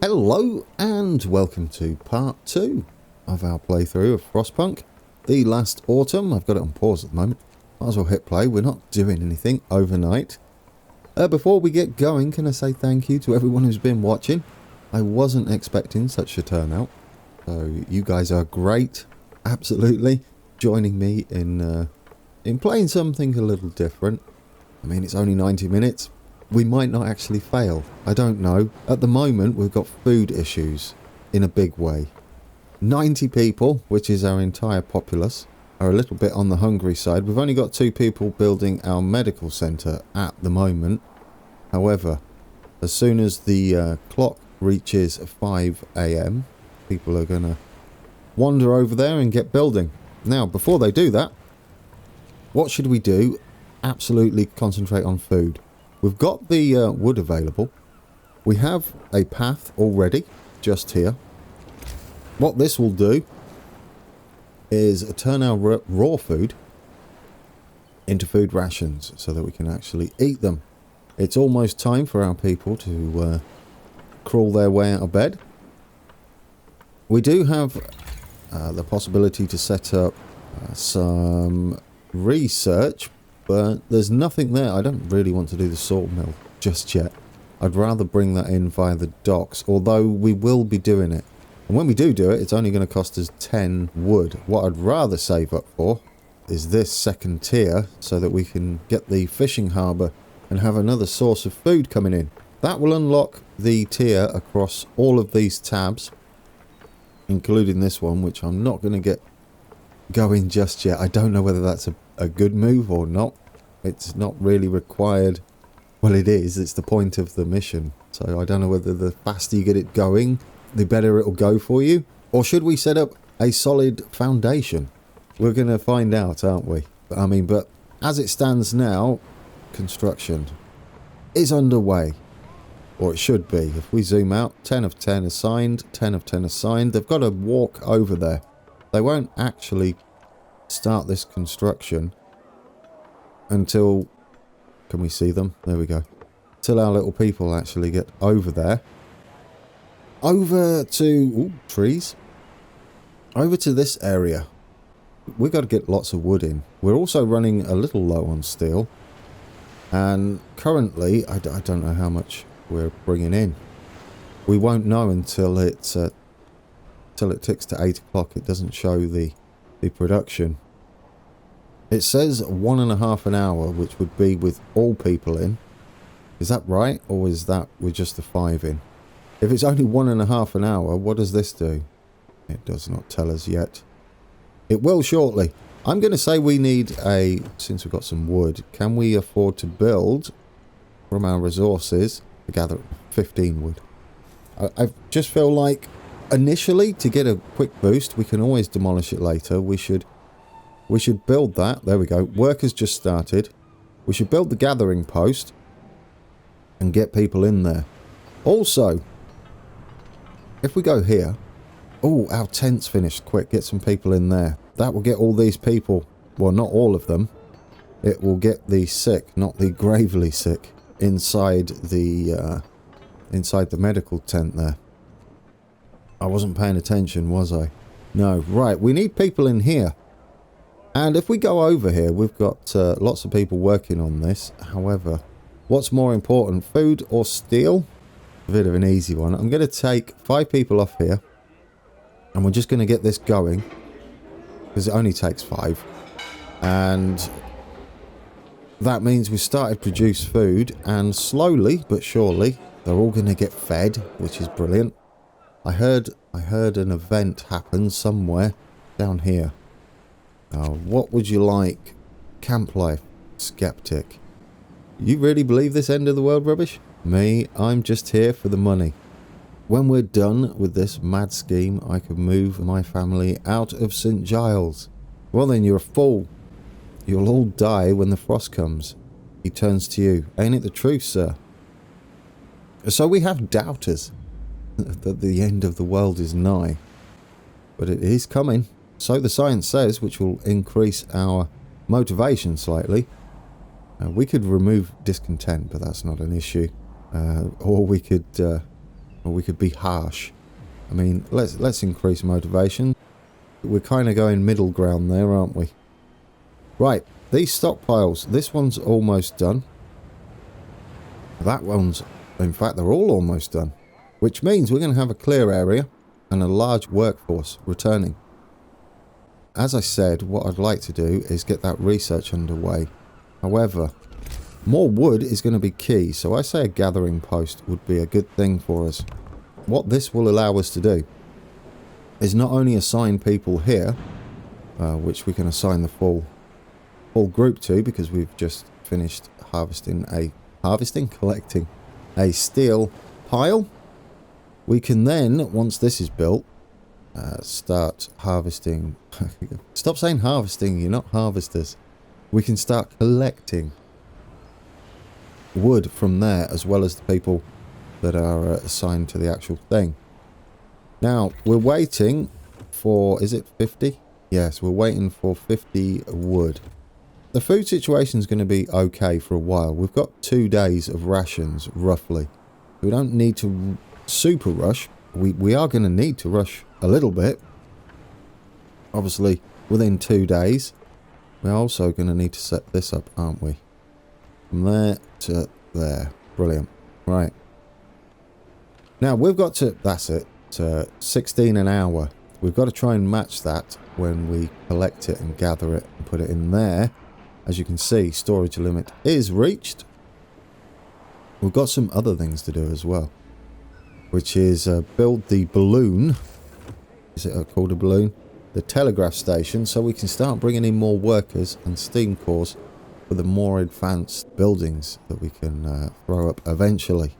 Hello and welcome to part 2 of our playthrough of Frostpunk. The last autumn. I've got it on pause at the moment. Might as well hit play. We're not doing anything overnight. Before we get going, can I say thank you to everyone who's been watching. I wasn't expecting such a turnout. So you guys are great. Absolutely. Joining me in playing something a little different. I mean, it's only 90 minutes. We might not actually fail. I don't know. At the moment, we've got food issues in a big way. 90 people, which is our entire populace, are a little bit on the hungry side. We've only got 2 people building our medical centre at the moment. However, as soon as the clock reaches 5 AM, people are going to wander over there and get building. Now, before they do that, what should we do? Absolutely concentrate on food. We've got the wood available. We have a path already, just here. What this will do is turn our raw food into food rations so that we can actually eat them. It's almost time for our people to crawl their way out of bed. We do have the possibility to set up some research, but there's nothing there. I don't really want to do the sawmill just yet. I'd rather bring that in via the docks, although we will be doing it. And when we do it, it's only going to cost us 10 wood. What I'd rather save up for is this second tier so that we can get the fishing harbour and have another source of food coming in. That will unlock the tier across all of these tabs, including this one, which I'm not going to get going just yet. I don't know whether that's a good move or not. It's not really required. Well, it is. It's the point of the mission. So I don't know whether the faster you get it going, the better it'll go for you. Or should we set up a solid foundation? We're going to find out, aren't we? I mean, but as it stands now, construction is underway. Or it should be. If we zoom out, 10 of 10 assigned, 10 of 10 assigned. They've got to walk over there. They won't actually start this construction until, can we see them? There we go. Till our little people actually get over there. Over to, trees. Over to this area. We've got to get lots of wood in. We're also running a little low on steel. And currently, I don't know how much we're bringing in. We won't know until it ticks to 8 o'clock. It doesn't show the production. It says 1.5 an hour, which would be with all people in. Is that right? Or is that with just the 5 in? If it's only 1.5 an hour, what does this do? It does not tell us yet. It will shortly. I'm going to say we need since we've got some wood, can we afford to build from our resources to gather 15 wood? I just feel like initially, to get a quick boost, we can always demolish it later. We should build that. There we go. Work has just started. We should build the gathering post and get people in there. Also, if we go here, our tent's finished. Quick, get some people in there. That will get all these people, well, not all of them. It will get the sick, not the gravely sick, inside the medical tent there. I wasn't paying attention, was I? No. Right, we need people in here. And if we go over here, we've got lots of people working on this. However, what's more important, food or steel? A bit of an easy one. I'm going to take 5 people off here. And we're just going to get this going. Because it only takes 5. And that means we started to produce food. And slowly but surely, they're all going to get fed, which is brilliant. I heard an event happen somewhere down here. What would you like? Camp life. Skeptic. You really believe this end of the world rubbish? Me, I'm just here for the money. When we're done with this mad scheme, I could move my family out of St. Giles. Well then, you're a fool. You'll all die when the frost comes. He turns to you. Ain't it the truth, sir? So we have doubters that the end of the world is nigh. But it is coming. So the science says, which will increase our motivation slightly. We could remove discontent, but that's not an issue. Or we could or we could be harsh. I mean, let's increase motivation. We're kind of going middle ground there, aren't we? Right, these stockpiles. This one's almost done. That one's, in fact, they're all almost done. Which means we're going to have a clear area and a large workforce returning. As I said, what I'd like to do is get that research underway. However, more wood is going to be key, so I say a gathering post would be a good thing for us. What this will allow us to do is not only assign people here, which we can assign the full group to, because we've just finished collecting a steel pile. We can then, once this is built, start harvesting. Stop saying harvesting, you're not harvesters. We can start collecting wood from there, as well as the people that are assigned to the actual thing. Now, we're waiting for, is it 50? Yes, we're waiting for 50 wood. The food situation is going to be okay for a while. We've got 2 days of rations, roughly. We don't need to super rush. We are going to need to rush a little bit. Obviously, within 2 days. We're also going to need to set this up, aren't we? From there to there. Brilliant. Right. Now, we've got to, that's it, to 16 an hour. We've got to try and match that when we collect it and gather it and put it in there. As you can see, storage limit is reached. We've got some other things to do as well, which is build the balloon. Is it called a balloon? The Telegraph Station, so we can start bringing in more workers and steam cores for the more advanced buildings that we can throw up eventually.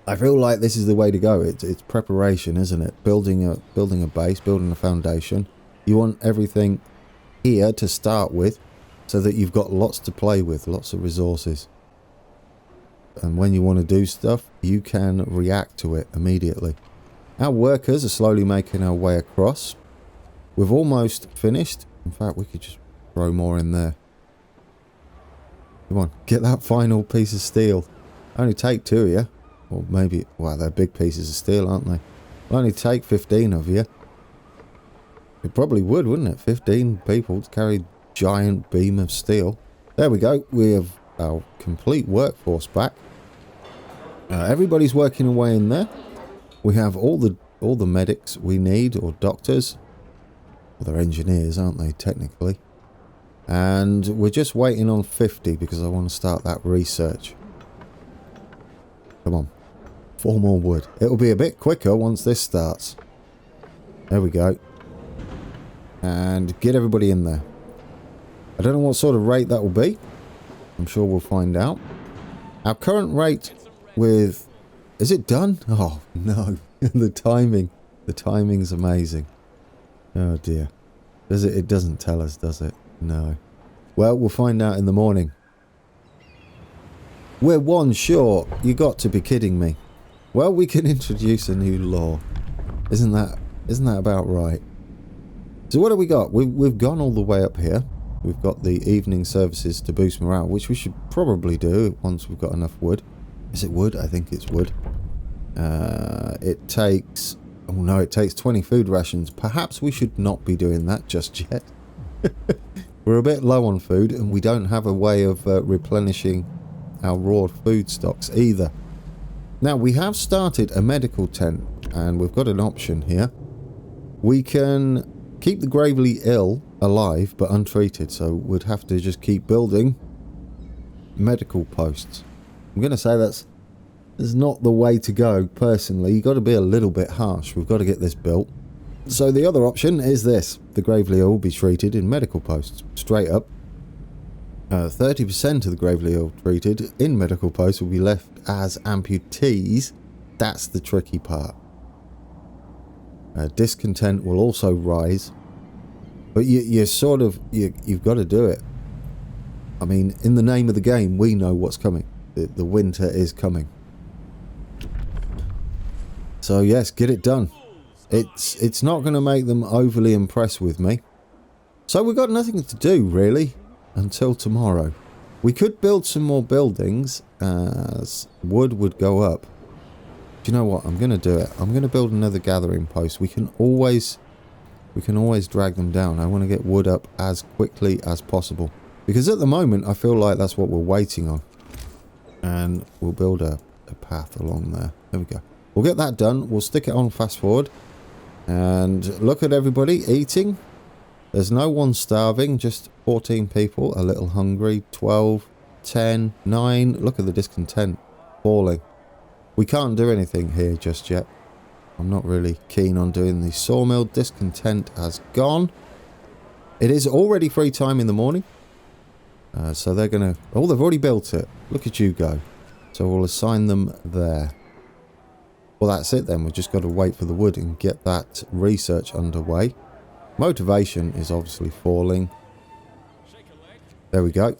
I feel like this is the way to go. It's preparation, isn't it? Building a base, building a foundation. You want everything here to start with, so that you've got lots to play with, lots of resources. And when you want to do stuff, you can react to it immediately. Our workers are slowly making our way across. We've almost finished. In fact, we could just throw more in there. Come on, get that final piece of steel. Only take 2 of you. Or maybe, well, they're big pieces of steel, aren't they? It'll only take 15 of you. It probably would, wouldn't it? 15 people to carry a giant beam of steel. There we go. We have our complete workforce back. Everybody's working away in there. We have all the medics we need, or doctors. Well, they're engineers, aren't they, technically? And we're just waiting on 50 because I want to start that research. Come on. 4 more wood. It'll be a bit quicker once this starts. There we go. And get everybody in there. I don't know what sort of rate that will be. I'm sure we'll find out. Our current rate with... Is it done? Oh, no. The timing. The timing's amazing. Oh, dear. Does it? It doesn't tell us, does it? No. Well, we'll find out in the morning. We're 1 short. You got to be kidding me. Well, we can introduce a new law. Isn't that about right? So what have we got? We've gone all the way up here. We've got the evening services to boost morale, which we should probably do once we've got enough wood. Is it wood? I think it's wood. It takes... Oh no, it takes 20 food rations. Perhaps we should not be doing that just yet. We're a bit low on food, and we don't have a way of replenishing our raw food stocks either. Now, we have started a medical tent, and we've got an option here. We can keep the gravely ill alive, but untreated, so we'd have to just keep building medical posts. I'm going to say that's not the way to go, personally. You've got to be a little bit harsh. We've got to get this built. So the other option is this. The gravely ill will be treated in medical posts, straight up. 30% of the gravely ill treated in medical posts will be left as amputees. That's the tricky part. Discontent will also rise. But you've got to do it. I mean, in the name of the game, we know what's coming. The winter is coming. So yes, get it done. It's not going to make them overly impressed with me. So we've got nothing to do, really, until tomorrow. We could build some more buildings, as wood would go up. Do you know what? I'm going to do it. I'm going to build another gathering post. We can always drag them down. I want to get wood up as quickly as possible. Because at the moment, I feel like that's what we're waiting on. And we'll build a path along there. There we go. We'll get that done. We'll stick it on fast forward. And look at everybody eating. There's no one starving. Just 14 people. A little hungry. 12, 10, 9. Look at the discontent falling. We can't do anything here just yet. I'm not really keen on doing the sawmill. Discontent has gone. It is already free time in the morning. So they're going to... Oh, they've already built it. Look at you go. So we'll assign them there. Well, that's it then. We've just got to wait for the wood and get that research underway. Motivation is obviously falling. There we go.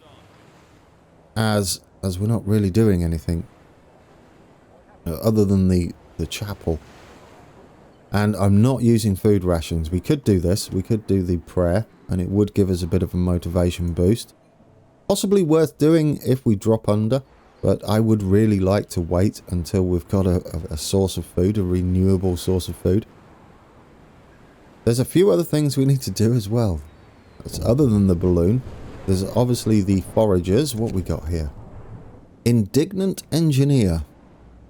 As we're not really doing anything other than the chapel. And I'm not using food rations. We could do this. We could do the prayer. And it would give us a bit of a motivation boost. Possibly worth doing if we drop under. But I would really like to wait until we've got a source of food. A renewable source of food. There's a few other things we need to do as well. That's other than the balloon. There's obviously the foragers. What we got here? Indignant engineer.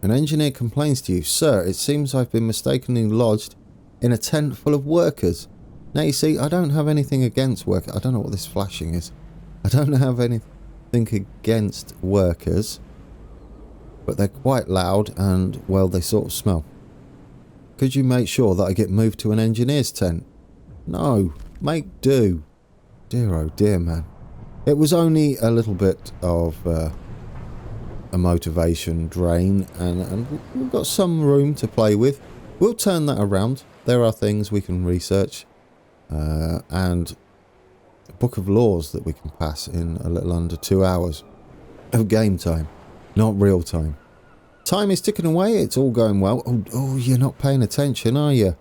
An engineer complains to you, "Sir, it seems I've been mistakenly lodged in a tent full of workers." Now you see, I don't have anything against workers. I don't know what this flashing is. I don't have anything against workers. But they're quite loud and, well, they sort of smell. Could you make sure that I get moved to an engineer's tent? No, make do. Dear oh dear, man. It was only a little bit of... a motivation drain, and we've got some room to play with. We'll turn that around. There are things we can research and a book of laws that we can pass in a little under 2 hours of game time, not real time. Time is ticking away. It's all going well. Oh, you're not paying attention, are you?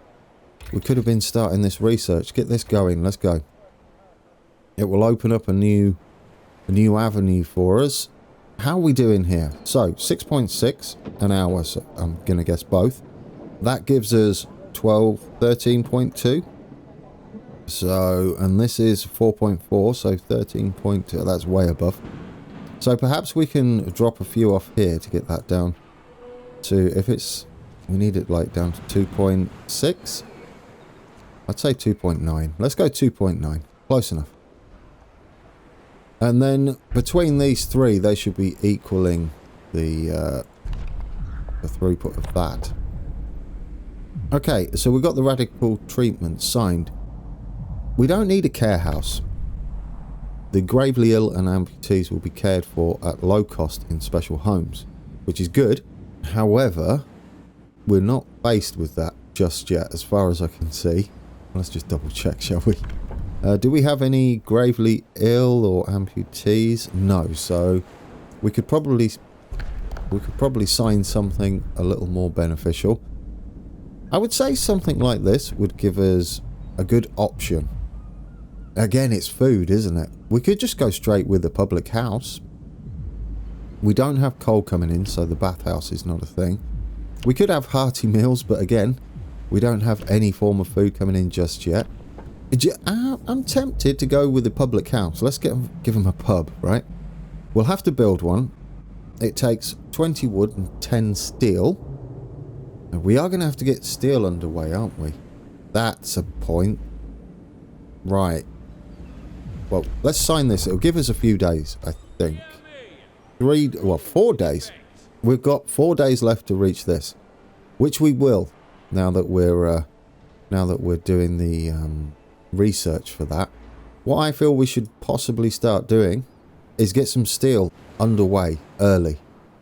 We could have been starting this research. Get this going. Let's go. It will open up a new avenue for us. How are we doing here? So, 6.6 an hour, so I'm going to guess both. That gives us 13.2. So, and this is 4.4, so 13.2, that's way above. So perhaps we can drop a few off here to get that down to, if it's, we need it like down to 2.6. I'd say 2.9. Let's go 2.9. Close enough. And then between these three, they should be equaling the throughput of that. Okay, so we've got the radical treatment signed. We don't need a care house. The gravely ill and amputees will be cared for at low cost in special homes, which is good. However, we're not faced with that just yet, as far as I can see. Let's just double check, shall we? Do we have any gravely ill or amputees? No, so we could probably sign something a little more beneficial. I would say something like this would give us a good option. Again, it's food, isn't it? We could just go straight with the public house. We don't have coal coming in, so the bathhouse is not a thing. We could have hearty meals, but again, we don't have any form of food coming in just yet. I'm tempted to go with the public house. Let's give them a pub, right? We'll have to build one. It takes 20 wood and 10 steel. And we are going to have to get steel underway, aren't we? That's a point. Right. Well, let's sign this. It'll give us a few days, I think. 4 days. We've got 4 days left to reach this, which we will. Now that we're doing the research for that. What I feel we should possibly start doing is get some steel underway early.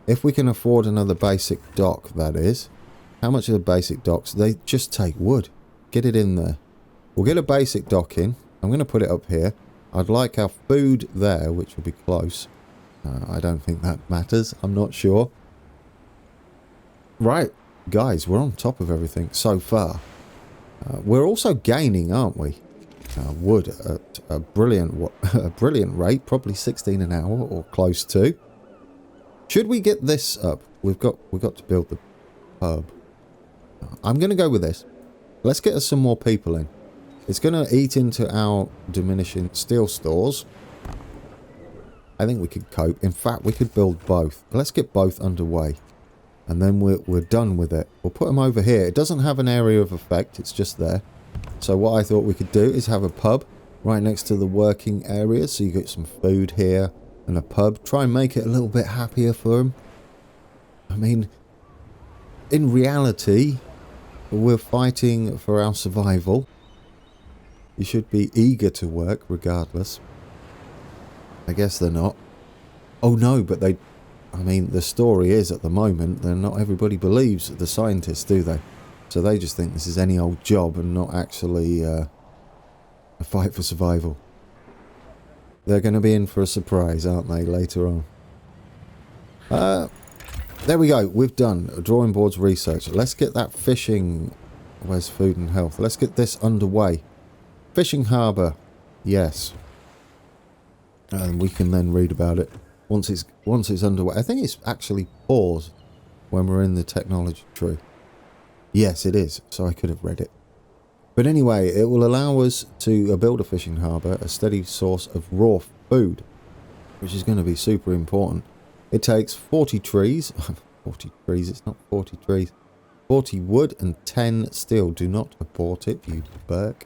If we can afford another basic dock, that is. How much are the basic docks? They just take wood. Get it in there. We'll get a basic dock in. I'm going to put it up here. I'd like our food there, which will be close. I don't think that matters. I'm not sure. Right, guys, we're on top of everything so far. We're also gaining, aren't we? Wood at a brilliant rate, probably 16 an hour or close to. Should we get this up? We've got to build pub. I'm going to go with this. Let's get us some more people in. It's going to eat into our diminishing steel stores. I think we could cope. In fact, we could build both. Let's get both underway. And then we're done with it. We'll put them over here. It doesn't have an area of effect. It's just there. So what I thought we could do is have a pub right next to the working area. So you get some food here and a pub. Try and make it a little bit happier for them. I mean, in reality, we're fighting for our survival. You should be eager to work regardless. I guess they're not. Oh no, but they... I mean, the story is at the moment that not everybody believes the scientists, do they? So they just think this is any old job and not actually a fight for survival. They're going to be in for a surprise, aren't they, later on? There we go. We've done drawing boards research. Let's get that fishing... Where's food and health? Let's get this underway. Fishing harbour. Yes. And we can then read about it once it's underway. I think it's actually paused when we're in the technology tree. Yes, it is. So I could have read it. But anyway, it will allow us to build a fishing harbour, a steady source of raw food, which is going to be super important. It takes 40 trees. 40 trees, it's not 40 trees. 40 wood and 10 steel. Do not abort it, you Burke.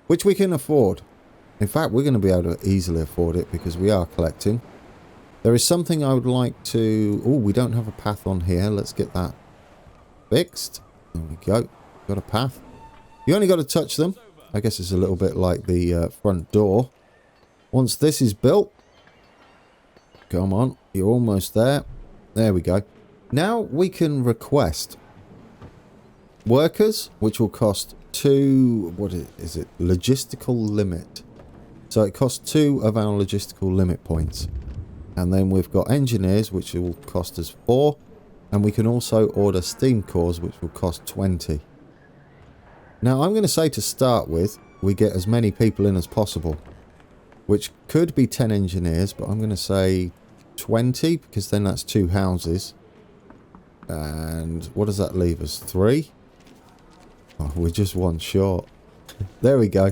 Which we can afford. In fact, we're going to be able to easily afford it because we are collecting. There is something I would like to... Oh, we don't have a path on here. Let's get that fixed. There we go. Got a path. You only got to touch them. I guess it's a little bit like the front door. Once this is built... Come on. You're almost there. There we go. Now we can request workers, which will cost 2... What is it? Logistical limit. So it costs 2 of our logistical limit points. And then we've got engineers, which will cost us 4. And we can also order steam cores, which will cost 20. Now, I'm going to say to start with, we get as many people in as possible. Which could be 10 engineers, but I'm going to say 20, because then that's 2 houses. And what does that leave us? 3? Oh, we're just 1 short. There we go.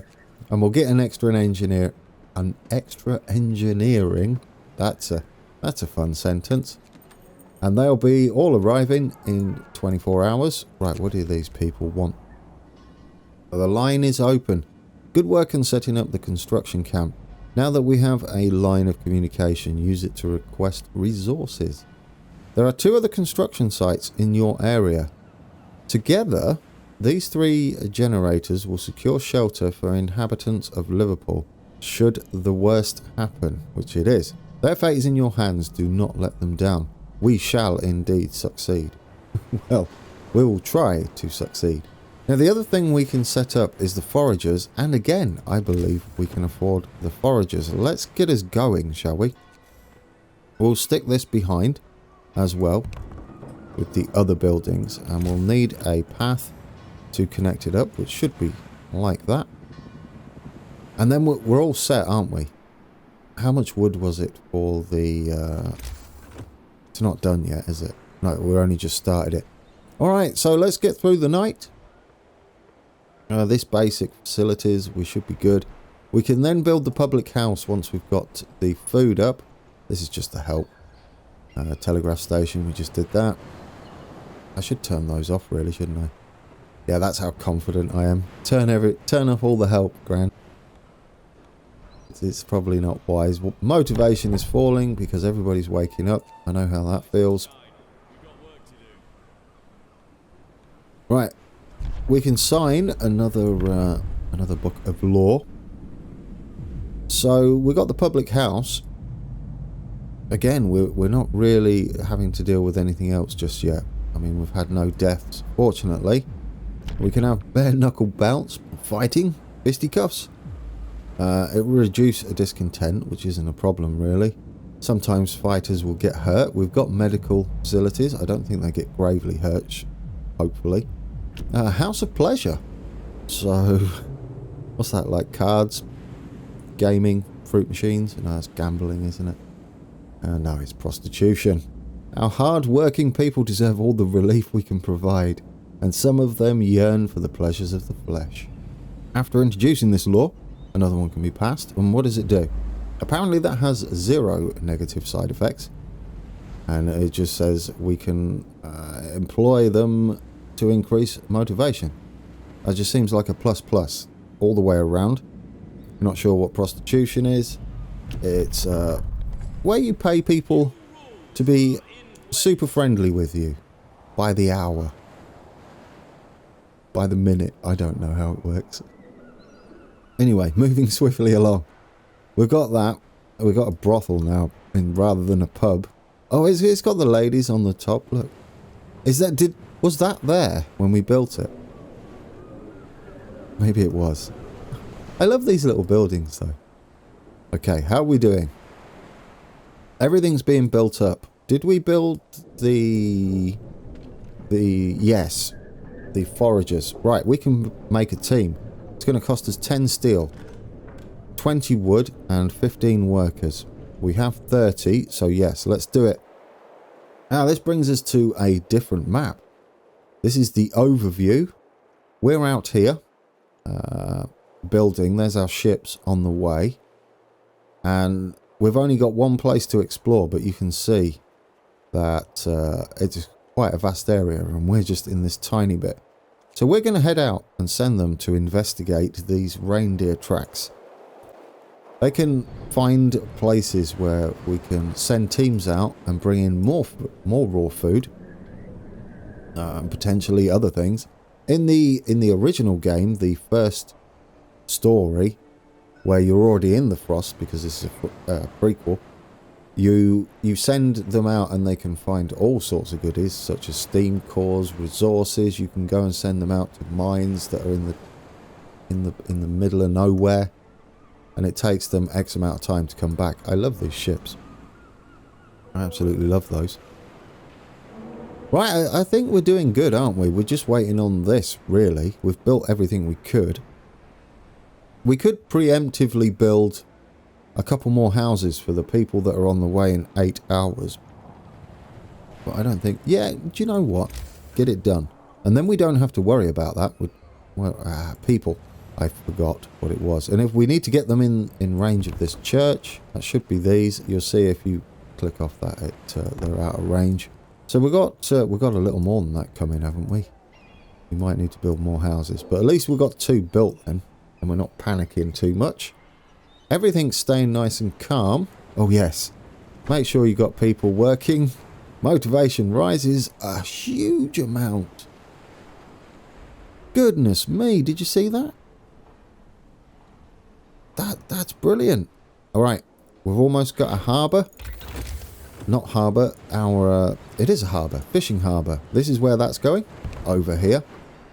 And we'll get an extra engineering. That's a fun sentence. And they'll be all arriving in 24 hours. Right, what do these people want? The line is open. Good work on setting up the construction camp. Now that we have a line of communication, use it to request resources. There are 2 other construction sites in your area. Together, these 3 generators will secure shelter for inhabitants of Liverpool, should the worst happen, which it is. Their fate is in your hands. Do not let them down. We shall indeed succeed. Well, we will try to succeed. Now, the other thing we can set up is the Foragers, and again, I believe we can afford the Foragers. Let's get us going, shall we? We'll stick this behind as well with the other buildings, and we'll need a path to connect it up, which should be like that. And then we're all set, aren't we? How much wood was it for the... It's not done yet, is it? No, we're only just started it. Alright, so let's get through the night. This basic facilities, we should be good. We can then build the public house once we've got the food up. This is just to help. Telegraph Station, we just did that. I should turn those off really, shouldn't I? Yeah, that's how confident I am. Turn off all the help, Gran. It's probably not wise. Motivation is falling because everybody's waking up. I know how that feels. Right. We can sign another book of law. So we got the public house. Again, we're not really having to deal with anything else just yet. I mean, we've had no deaths, fortunately. We can have bare knuckle bouts, fighting, fisticuffs. It will reduce a discontent, which isn't a problem really. Sometimes fighters will get hurt. We've got medical facilities. I don't think they get gravely hurt, hopefully. House of Pleasure. So, what's that, like cards, gaming, fruit machines? No, it's gambling, isn't it? No, it's prostitution. Our hard-working people deserve all the relief we can provide, and some of them yearn for the pleasures of the flesh. After introducing this law, another one can be passed, and what does it do? Apparently that has 0 negative side effects, and it just says we can employ them to increase motivation. That just seems like a plus all the way around. Not sure what prostitution is. It's where you pay people to be super friendly with you by the hour, by the minute. I don't know how it works. Anyway, moving swiftly along. We've got that. We've got a brothel now, rather than a pub. Oh, it's got the ladies on the top. Look, was that there when we built it? Maybe it was. I love these little buildings though. Okay, how are we doing? Everything's being built up. Did we build yes, the Foragers. Right, we can make a team. It's going to cost us 10 steel, 20 wood and 15 workers. We have 30, so yes, let's do it. Now this brings us to a different map. This is the overview. We're out here building. There's our ships on the way. And we've only got one place to explore, but you can see that it's quite a vast area and we're just in this tiny bit. So we're going to head out and send them to investigate these reindeer tracks. They can find places where we can send teams out and bring in more raw food, and potentially other things. In the original game, the first story, where you're already in the frost because this is a prequel, you send them out and they can find all sorts of goodies such as steam cores, resources. You can go and send them out to mines that are in the middle of nowhere. And it takes them X amount of time to come back. I love these ships. I absolutely love those. Right, I think we're doing good, aren't we? We're just waiting on this, really. We've built everything we could. We could preemptively build a couple more houses for the people that are on the way in 8 hours. But I don't think... Yeah, do you know what? Get it done. And then we don't have to worry about that with people. I forgot what it was. And if we need to get them in range of this church, that should be these. You'll see if you click off that, they're out of range. So we've got a little more than that coming, haven't we? We might need to build more houses. But at least we've got 2 built then. And we're not panicking too much. Everything's staying nice and calm. Oh yes. Make sure you've got people working. Motivation rises a huge amount. Goodness me, did you see that? That's brilliant. Alright, we've almost got a harbour. Not harbour, it is a harbour, fishing harbour. This is where that's going, over here.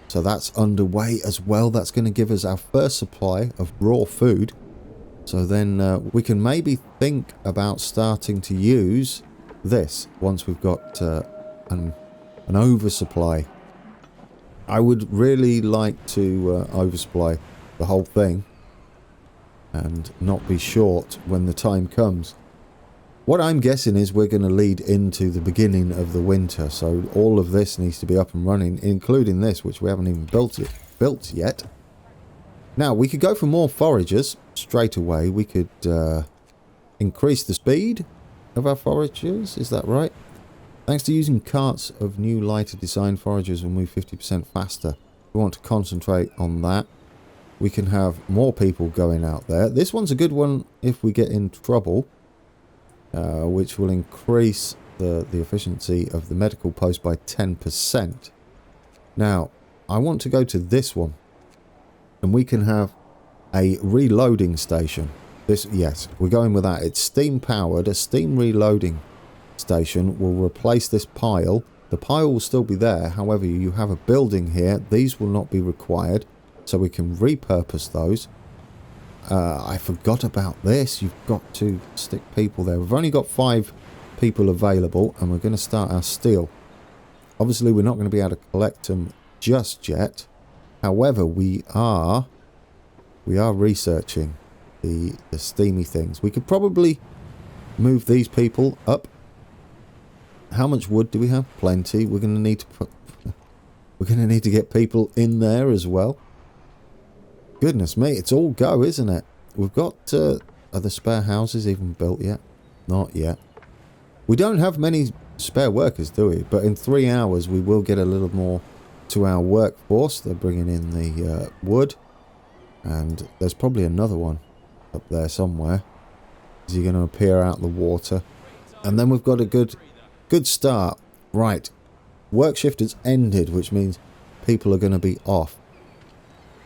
So that's underway as well. That's going to give us our first supply of raw food. So then we can maybe think about starting to use this once we've got an oversupply. I would really like to oversupply the whole thing and not be short when the time comes. What I'm guessing is we're going to lead into the beginning of the winter, so all of this needs to be up and running, including this, which we haven't even built yet. Now, we could go for more foragers straight away. We could increase the speed of our foragers, is that right? Thanks to using carts of new lighter design, foragers will move 50% faster. We want to concentrate on that. We can have more people going out there. This one's a good one if we get in trouble. Which will increase the efficiency of the medical post by 10%. Now, I want to go to this one. And we can have a reloading station. Yes, we're going with that. It's steam powered. A steam reloading station will replace this pile. The pile will still be there. However, you have a building here. These will not be required. So we can repurpose those. I forgot about this. You've got to stick people there. We've only got 5 people available and we're going to start our steel. Obviously, we're not going to be able to collect them just yet. However, we are researching the steamy things. We could probably move these people up How much wood do we have? Plenty. We're going to need to put... We're going to need to get people in there as well. Goodness me, it's all go, isn't it? We've got... are the spare houses even built yet? Not yet. We don't have many spare workers, do we? But in 3 hours, we will get a little more to our workforce. They're bringing in the wood. And there's probably another one up there somewhere. Is he going to appear out the water? And then we've got a good start. Right. Work shift has ended, which means people are going to be off.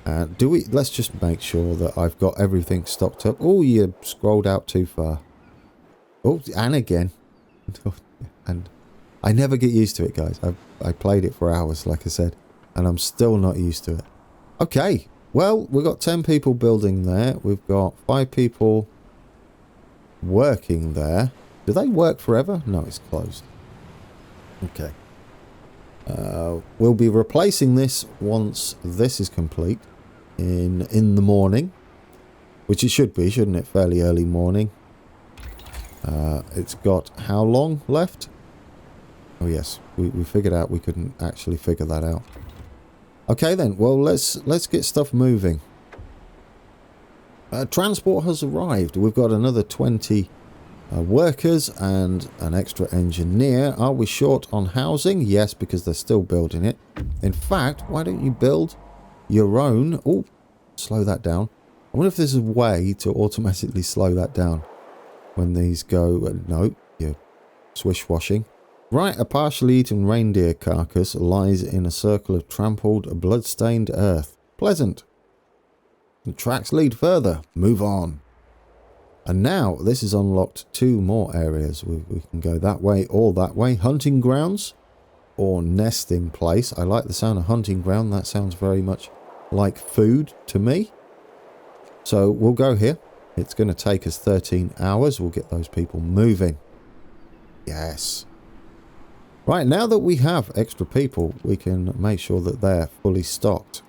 Let's just make sure that I've got everything stocked up. Oh, you scrolled out too far. Oh, and again. And I never get used to it, guys. I played it for hours, like I said, and I'm still not used to it. Okay. Well, we've got 10 people building there. We've got 5 people working there. Do they work forever? No, it's closed. Okay. We'll be replacing this once this is complete in the morning, which it should be, shouldn't it? Fairly early morning. It's got how long left? Oh yes, we figured out we couldn't actually figure that out. Okay then, well let's get stuff moving. Transport has arrived. We've got another 20 workers and an extra engineer. Are we short on housing? Yes, because they're still building it. In fact, why don't you build your own? Oh, slow that down. I wonder if there's a way to automatically slow that down when these go. No, you're swish-washing. Right, a partially eaten reindeer carcass lies in a circle of trampled, blood-stained earth. Pleasant. The tracks lead further. Move on. And now this has unlocked 2 more areas. We can go that way or that way. Hunting grounds or nesting place. I like the sound of hunting ground. That sounds very much like food to me. So we'll go here. It's going to take us 13 hours. We'll get those people moving. Yes. Right, now that we have extra people, we can make sure that they're fully stocked.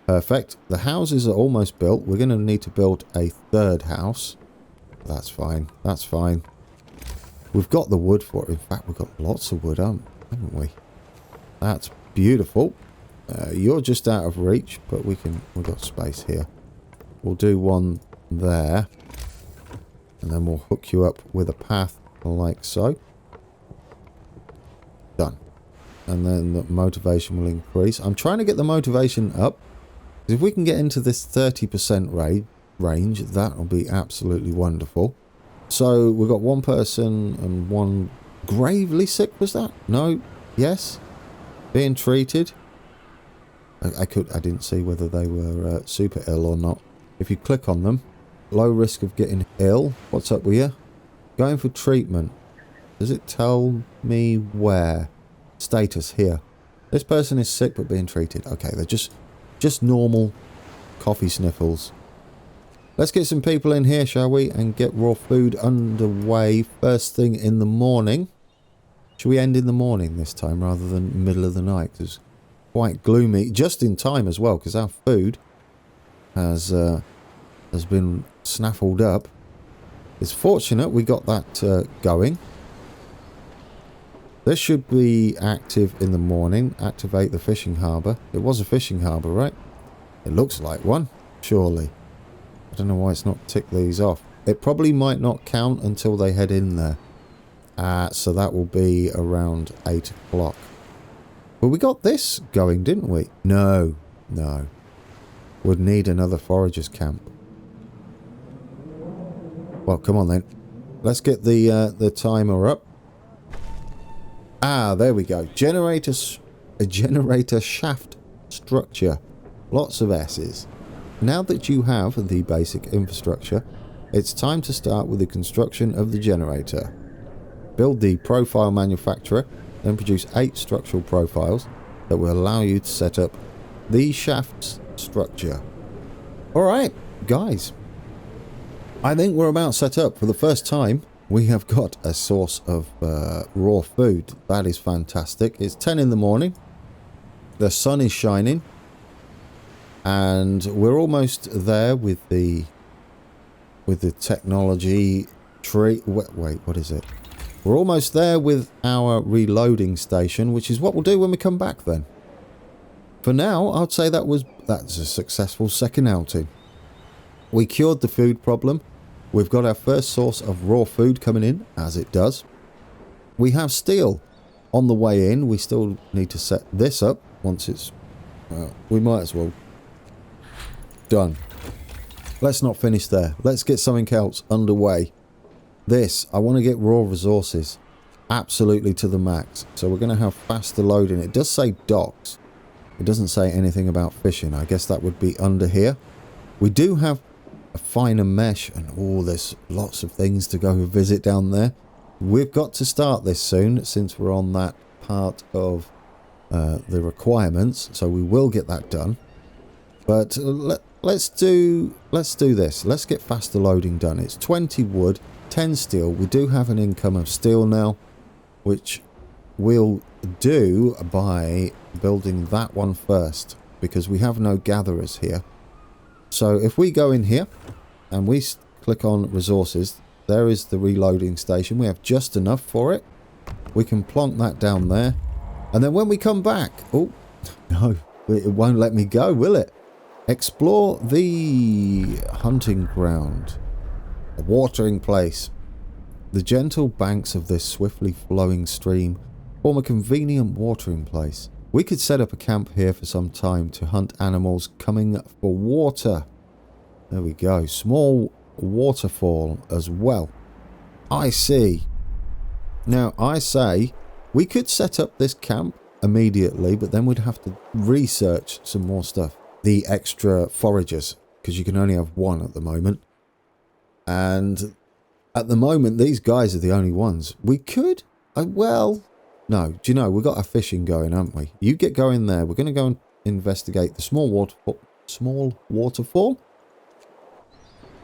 Perfect. The houses are almost built. We're going to need to build a 3rd house. That's fine. That's fine. We've got the wood for it. In fact, we've got lots of wood, haven't we? That's beautiful. You're just out of reach, but we've got space here. We'll do one there. And then we'll hook you up with a path like so. Done. And then the motivation will increase. I'm trying to get the motivation up. If we can get into this 30% range, that will be absolutely wonderful. So we've got 1 person and 1 gravely sick, was that? No? Yes? Being treated? I didn't see whether they were super ill or not. If you click on them, low risk of getting ill. What's up with you? Going for treatment. Does it tell me where? Status here. This person is sick but being treated. Okay, they're just normal coffee sniffles. Let's get some people in here, shall we? And get raw food underway first thing in the morning. Should we end in the morning this time rather than middle of the night? It's quite gloomy. Just in time as well, because our food has been snaffled up. It's fortunate we got that going. This should be active in the morning. Activate the fishing harbour. It was a fishing harbour, right? It looks like one, surely. I don't know why it's not ticked these off. It probably might not count until they head in there. So that will be around 8 o'clock. But we got this going, didn't we? No. Would need another foragers camp. Well, come on then. Let's get the timer up. There we go. A generator shaft structure. Lots of S's. Now that you have the basic infrastructure, it's time to start with the construction of the generator. Build the profile manufacturer, then produce 8 structural profiles that will allow you to set up the shaft's structure. Alright, guys. I think we're about set up. For the first time, we have got a source of raw food. That is fantastic. It's 10 in the morning. The sun is shining. And we're almost there with the technology tree. Wait, what is it? We're almost there with our reloading station, which is what we'll do when we come back then. For now, I'd say that's a successful second outing. We cured the food problem. We've got our first source of raw food coming in, as it does. We have steel on the way in. We still need to set this up once it's... we might as well. Done. Let's not finish there. Let's get something else underway. This, I want to get raw resources absolutely to the max. So we're going to have faster loading. It does say docks. It doesn't say anything about fishing. I guess that would be under here. We do have a finer mesh and there's lots of things to go visit down there. We've got to start this soon since we're on that part of the requirements. So we will get that done. But let's do this. Let's get faster loading done. It's 20 wood. 10 steel. We do have an income of steel now, which we'll do by building that one first, because we have no gatherers here. So if we go in here and we click on resources, there is the reloading station. We have just enough for it. We can plonk that down there, and then when we come back, oh no, it won't let me go, will it? Explore the hunting ground. A watering place. The gentle banks of this swiftly flowing stream form a convenient watering place. We could set up a camp here for some time to hunt animals coming for water. There we go. Small waterfall as well. I see. Now, I say we could set up this camp immediately, but then we'd have to research some more stuff. The extra foragers, because you can only have one at the moment. And at the moment, these guys are the only ones. We could, well, no. Do you know, we've got our fishing going, haven't we? You get going there. We're going to go and investigate the small waterfall.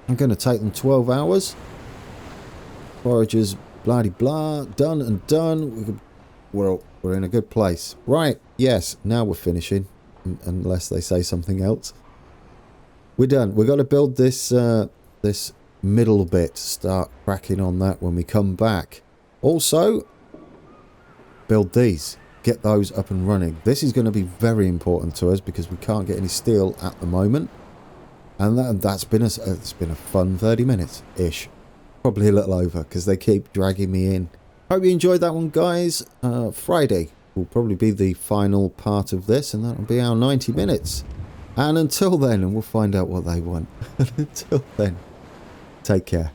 I'm going to take them 12 hours. Foragers, blah-de-blah, done and done. We're in a good place. Right, yes, now we're finishing, unless they say something else. We're done. We've got to build this, this middle bit, start cracking on that when we come back. Also, build these, get those up and running. This is going to be very important to us because we can't get any steel at the moment, and it's been a fun 30 minutes ish, probably a little over because they keep dragging me in. Hope you enjoyed that one, guys. Friday will probably be the final part of this, and that'll be our 90 minutes. And until then, and we'll find out what they want. Until then, take care.